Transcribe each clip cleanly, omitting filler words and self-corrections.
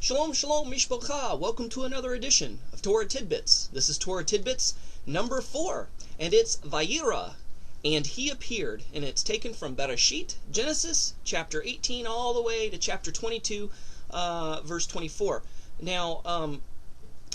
Shalom, shalom, mishpacha. Welcome to another edition of Torah Tidbits. This is Torah Tidbits number 4, and it's Vayira, and he appeared, and it's taken from Bereshit, Genesis, chapter 18, all the way to chapter 22, verse 24. Now,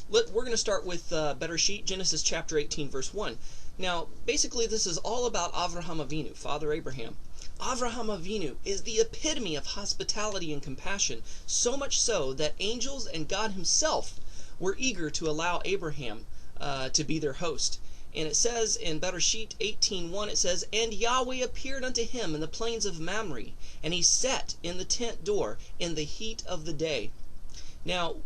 we're going to start with Bereshit, Genesis chapter 18, verse 1. Now, basically, this is all about Avraham Avinu, Father Abraham. Avraham Avinu is the epitome of hospitality and compassion, so much so that angels and God himself were eager to allow Abraham to be their host. And it says in Bereshit 18:1, it says, "And Yahweh appeared unto him in the plains of Mamre, and he sat in the tent door in the heat of the day." Now,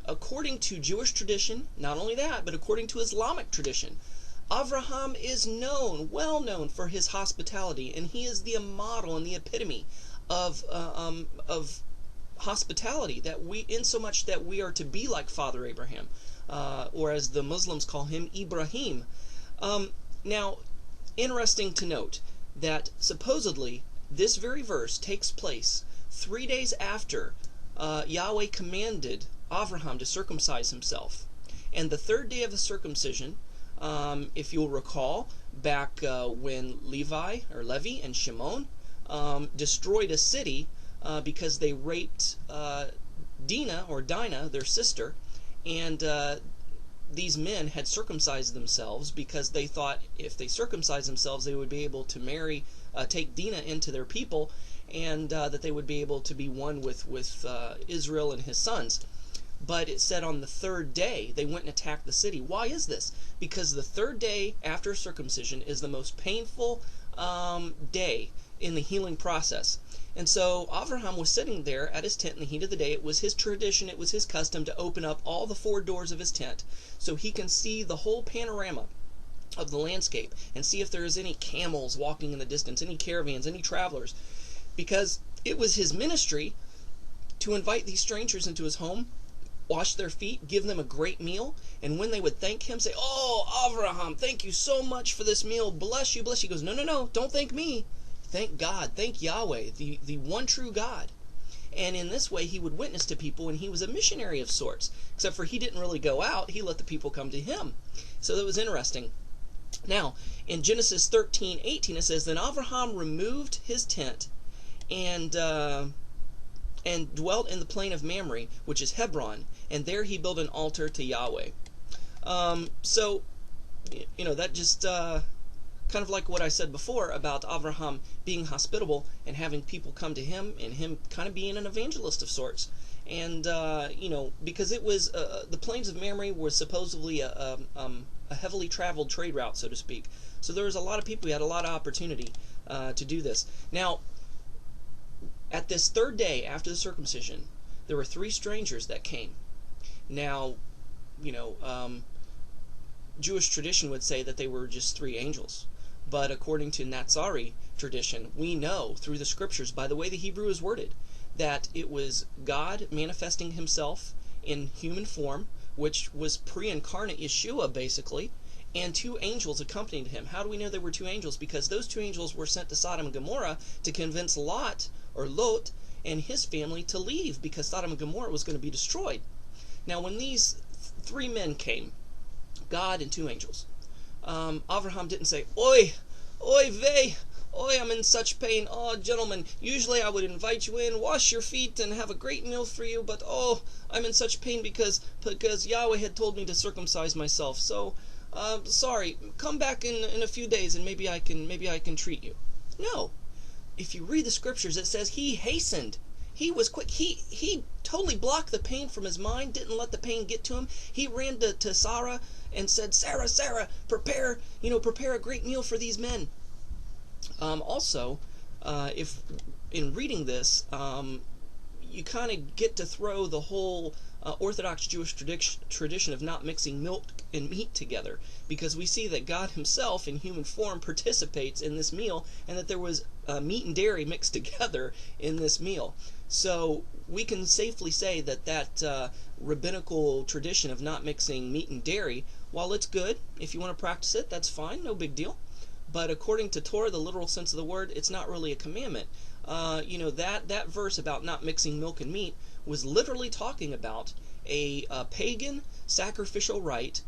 according to Jewish tradition, not only that, but according to Islamic tradition, Avraham is well known for his hospitality, and he is the model and the epitome of hospitality, insomuch that we are to be like Father Abraham, or as the Muslims call him, Ibrahim. Now, interesting to note that supposedly this very verse takes place 3 days after Yahweh commanded Avraham to circumcise himself, and the third day of the circumcision, if you'll recall, back when Levi and Shimon destroyed a city because they raped Dinah, their sister, and these men had circumcised themselves because they thought if they circumcised themselves they would be able to take Dinah into their people, and that they would be able to be one with Israel and his sons. But it said on the third day they went and attacked the city. Why is this? Because the third day after circumcision is the most painful day in the healing process. And so Avraham was sitting there at his tent in the heat of the day. It was his tradition, it was his custom to open up all the 4 doors of his tent so he can see the whole panorama of the landscape and see if there is any camels walking in the distance, any caravans, any travelers. Because it was his ministry to invite these strangers into his home, wash their feet, give them a great meal, and when they would thank him, say, "Oh, Avraham, thank you so much for this meal, bless you, bless you." He goes, no, don't thank me, thank God, thank Yahweh, the one true God. And in this way he would witness to people, and he was a missionary of sorts, except for he didn't really go out, he let the people come to him. So that was interesting. Now, in Genesis 13:18 it says, "Then Avraham removed his tent and dwelt in the plain of Mamre, which is Hebron, and there he built an altar to Yahweh." So, that just kind of like what I said before about Avraham being hospitable and having people come to him, and him kind of being an evangelist of sorts. And, because it was, the plains of Mamre was supposedly a heavily traveled trade route, so to speak. So there was a lot of people who had a lot of opportunity to do this. Now, at this third day after the circumcision, there were 3 strangers that came. Now, Jewish tradition would say that they were just 3 angels. But according to Nazari tradition, we know through the scriptures, by the way the Hebrew is worded, that it was God manifesting himself in human form, which was pre-incarnate Yeshua, basically, and 2 angels accompanied him. How do we know there were 2 angels? Because those 2 angels were sent to Sodom and Gomorrah to convince Lot and his family to leave, because Sodom and Gomorrah was going to be destroyed. Now, when these 3 men came, God and 2 angels, Avraham didn't say, "Oi, vey, I'm in such pain. Oh, gentlemen, usually I would invite you in, wash your feet, and have a great meal for you, but I'm in such pain because Yahweh had told me to circumcise myself. So, sorry, come back in a few days, and maybe I can treat you." No. If you read the scriptures, it says he hastened. He was quick. He totally blocked the pain from his mind, didn't let the pain get to him. He ran to Sarah and said, Sarah, prepare a great meal for these men. Also, if in reading this, you kind of get to throw the whole Orthodox Jewish tradition of not mixing milk and meat together, because we see that God himself in human form participates in this meal, and that there was meat and dairy mixed together in this meal. So we can safely say that rabbinical tradition of not mixing meat and dairy, while it's good, if you want to practice it, that's fine, no big deal. But according to Torah, the literal sense of the word, it's not really a commandment. that verse about not mixing milk and meat was literally talking about a pagan sacrificial rite,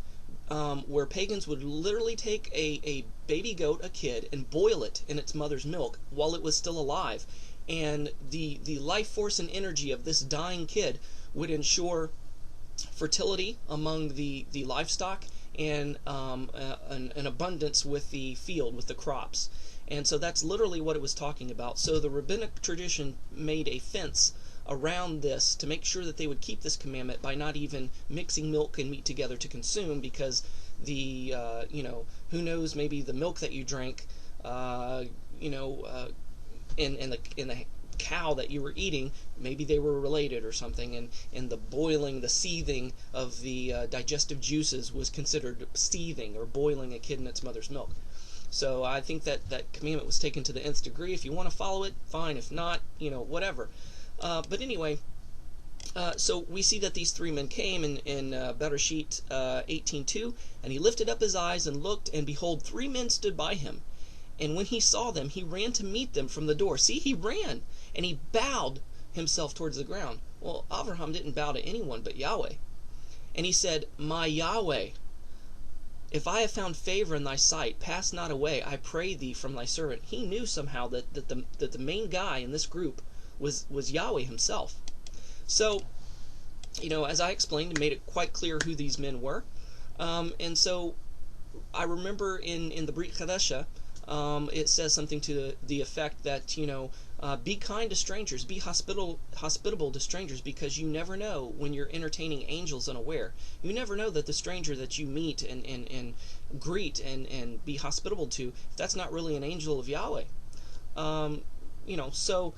where pagans would literally take a baby goat, a kid, and boil it in its mother's milk while it was still alive. And the life force and energy of this dying kid would ensure fertility among the livestock, and an abundance with the field, with the crops. And so that's literally what it was talking about. So the rabbinic tradition made a fence around this to make sure that they would keep this commandment by not even mixing milk and meat together to consume, because the who knows, maybe the milk that you drank, in the cow that you were eating, maybe they were related or something, and the boiling, the seething of the digestive juices was considered seething or boiling a kid in its mother's milk. So I think that commandment was taken to the nth degree. If you want to follow it, fine. If not, whatever. But anyway, so we see that these three men came in Bereshit 18:2, and he lifted up his eyes and looked, and behold, 3 men stood by him. And when he saw them, he ran to meet them from the door. See, he ran, and he bowed himself towards the ground. Well, Avraham didn't bow to anyone but Yahweh. And he said, "My Yahweh, if I have found favor in thy sight, pass not away, I pray thee, from thy servant." He knew somehow that the main guy in this group was Yahweh himself. So, as I explained, and made it quite clear who these men were. And so I remember in the Brit Chadasha, it says something to the effect that, be kind to strangers, be hospitable to strangers, because you never know when you're entertaining angels unaware. You never know that the stranger that you meet and greet and be hospitable to, if that's not really an angel of Yahweh. So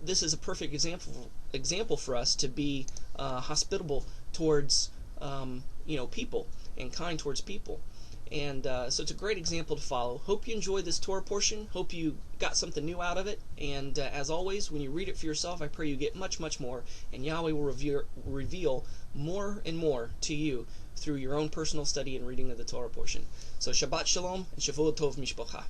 this is a perfect example for us to be hospitable towards people, and kind towards people. And so it's a great example to follow. Hope you enjoyed this Torah portion. Hope you got something new out of it. And as always, when you read it for yourself, I pray you get much, much more. And Yahweh will reveal more and more to you through your own personal study and reading of the Torah portion. So Shabbat Shalom and Shavua Tov Mishpacha.